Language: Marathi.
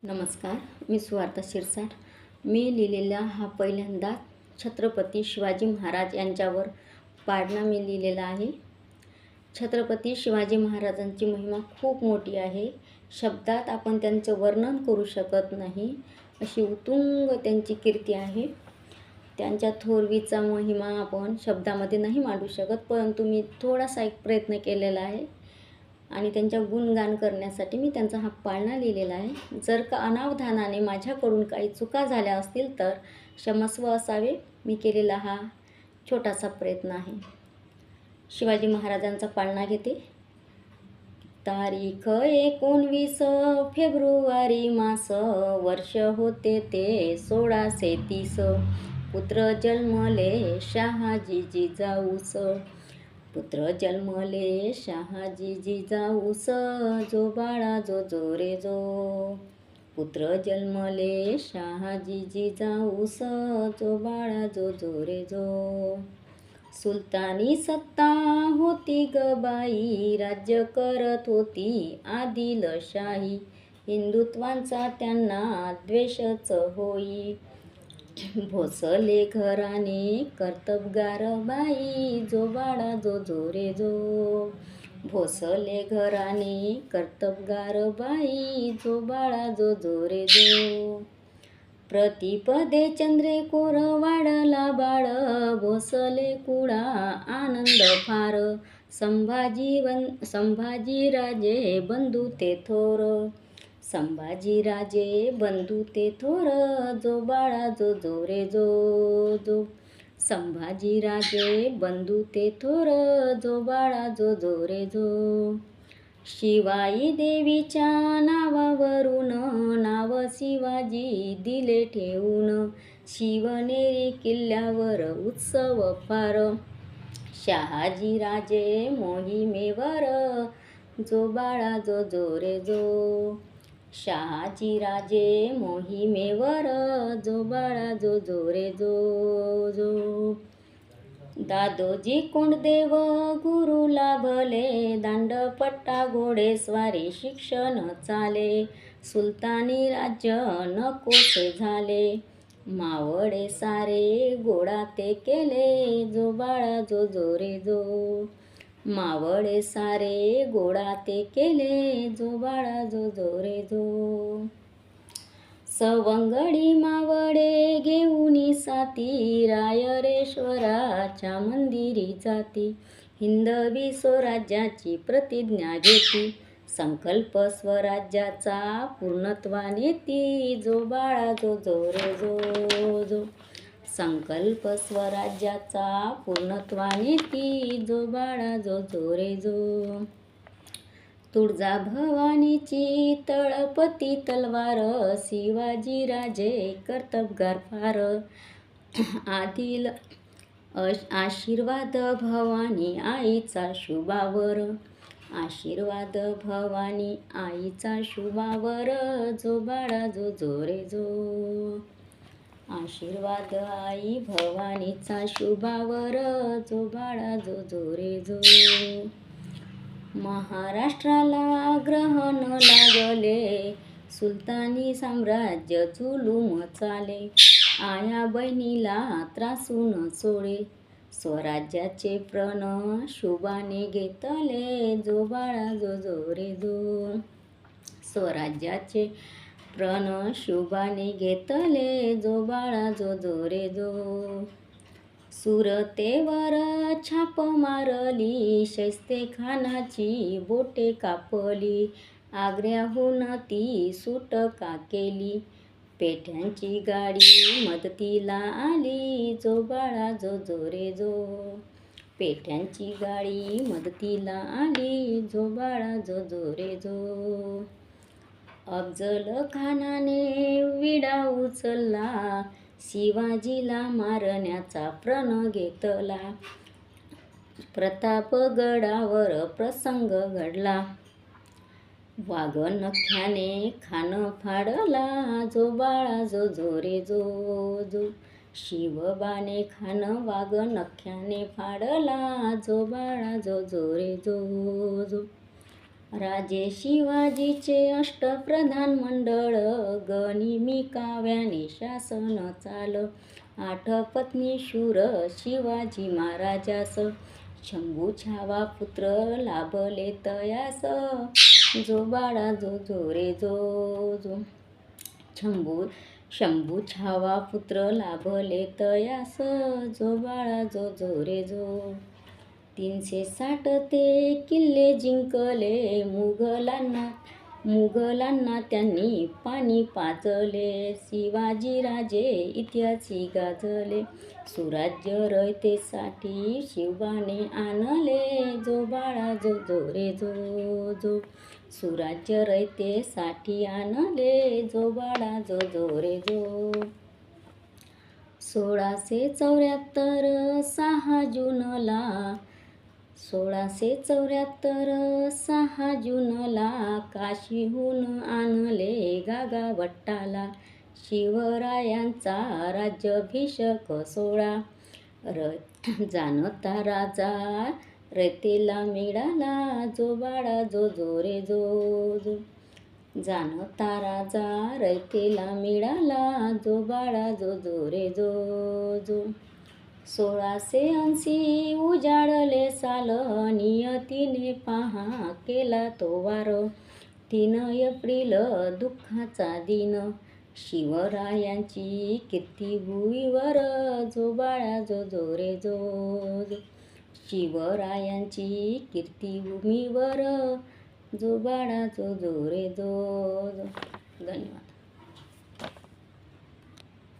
नमस्कार, मी सुवार्ता शिरसाट. मी लिहिलेला हा पहिल्यांदा छत्रपती शिवाजी महाराज यांच्यावर पाढणा मी लिहिलेला आहे. छत्रपती शिवाजी महाराजांची महिमा खूप मोठी आहे. शब्दात आपण त्यांचं वर्णन करू शकत नाही, अशी उत्तुंग त्यांची कीर्ती आहे. त्यांच्या थोरवीचा महिमा आपण शब्दामध्ये नाही मांडू शकत, परंतु मी थोडासा एक प्रयत्न केलेला आहे आणि त्यांच्या गुणगान करण्यासाठी मी त्यांचा हा पाळणा लिहिलेला आहे. जर का अनावधानाने माझ्याकडून काही चुका झाल्या असतील तर क्षमस्व असावे. मी केलेला हा छोटासा प्रयत्न आहे. शिवाजी महाराजांचा पाळणा घेते. तारीख 19 फेब्रुवारी मास, वर्ष होते ते 1630. पुत्र जन्मले शहाजी जिजाऊस, पुत्र जन्मले शहाजी जिजाऊस, जो बाळा जो जो रे जो. पुत्र जन्मले शहाजी जिजाऊस, जो बाळा जो जो रे जो. सुलतानी सत्ता होती ग बाई, राज्य करत होती आदिलशाही. हिंदुत्वाचा त्यांना द्वेषच होई, भोसले घराने कर्तबगार बाई, जो बाळा जो जो रे जो. भोसले घराने कर्तबगार बाई, जो बाळा जो जो रे जो. प्रतिपदे चंद्रे कोर वाढला बाळ, भोसले कुळा आनंद फार. संभाजी राजे बंधू ते थोर, संभाजी राजे बंधू ते थोर, जो बाळा जो जो रे जो जो. संभाजी राजे बंधू ते थोर, जो बाळा जो जो रे जो. शिवाई देवीच्या नावावरून नाव शिवाजी दिले ठेवून, शिवनेरी किल्ल्यावर उत्सव फार. शहाजी राजे मोहिमेवर, जो बाळा जो जो रे जो. शहाजी राजे मोहिमेवर, जो बाळा जो जो रे जो जो. दादोजी कोंडदेव गुरु लाभले, दांडपट्टा घोडेस्वारी शिक्षण चाले. सुलतानी राज्य नकोसे झाले, मावळे सारे गोळा ते केले, जो बाळा जो जो रे जो. मावळे सारे गोळा ते केले, जो बाळा जो जो रे जो. सवंगडी मावळे घेऊनी साती, रायरेश्वराच्या मंदिरी जाती. हिंदवी स्वराज्याची प्रतिज्ञा घेती, संकल्प स्वराज्याचा पूर्णत्वाने ती, जो बाळा जो जो रे जो जो. संकल्प स्वराज्याचा पूर्णत्वाने ती, जो बाळा जो जो रे जो. तुळजा भवानीची तळपती तलवार, शिवाजी राजे कर्तबगार फार. आदिल आशीर्वाद भवानी आईचा शुभावर, आशीर्वाद भवानी आईचा शुभावर, जो बाळा जो जो रे जो. आशीर्वाद आई भवानीचा शुभावर, जो बाळा जो जो रे जो. महाराष्ट्राला ग्रहण लागले, सुलतानी साम्राज्य जुलूम चाले. आया बहिणीला त्रासून सोडे, स्वराज्याचे प्रण शुभाने घेतले, जो बाळा जो जो रे जो. स्वराज्याचे प्रण शुभाने घेतले, जो बाळा जो जो रे जो. सुरतेवर छाप मारली, शाहिस्तेखानाची बोटे कापली. आग्र्याहून ती सुटका केली, पेठ्यांची गाडी मदतीला आली, जो बाळा जो जो रे जो. पेठ्यांची गाडी मदतीला आली, जो बाळा जो जो रे जो. अफजल खानाने विडा उचलला, शिवाजीला मारण्याचा प्रण घेतला. प्रतापगडावर प्रसंग घडला, वाघनख्याने खान फाडला, जो बाळा जो जो रे जो जो. शिवबाने खान वाघनख्याने फाडला, जो बाळा जो जो रे जो जो. राजे शिवाजीचे अष्टप्रधान मंडळ, गनिमी काव्याने शासन चाल. 8 पत्नी शूर शिवाजी महाराजास, शंभू छावा पुत्र लाभले तयास. जो बाळा जो जो रे जो जो. शंभू छावा पुत्र लाभले तयास. जो बाळा जो जो रे जो. 360 ते किल्ले जिंकले, मुघलांना त्यांनी पाणी पाजले. शिवाजी राजे इतिहासी गाजले, सुराज्य रयतेसाठी शिवबाने आणले. जो बाळा जो जो रे जो जो. सुराज्य रयतेसाठी आणले. जो बाळा जो जो रे जो. 1674 6 जूनला, 1674 6 जूनला, काशीहून आणले गागाभट्टाला. शिवरायांचा राज्याभिषेक सोहळा, जाणता राजा रयतेला मिळाला. जो बाळा जो जो रे जो जो. जाणता राजा रयतेला मिळाला. जो बाळा जो जो रे जो जो. 1680 उजाडले साल, नियतीने पहा केला तो वार. 3 एप्रिल दुःखाचा दिन, शिवरायांची कीर्ती भुईवर. जो बाळा जो जो रे जो जो. शिवरायांची कीर्ती भूमीवर. जो बाळा जो जो रे जो जो. धन्यवाद.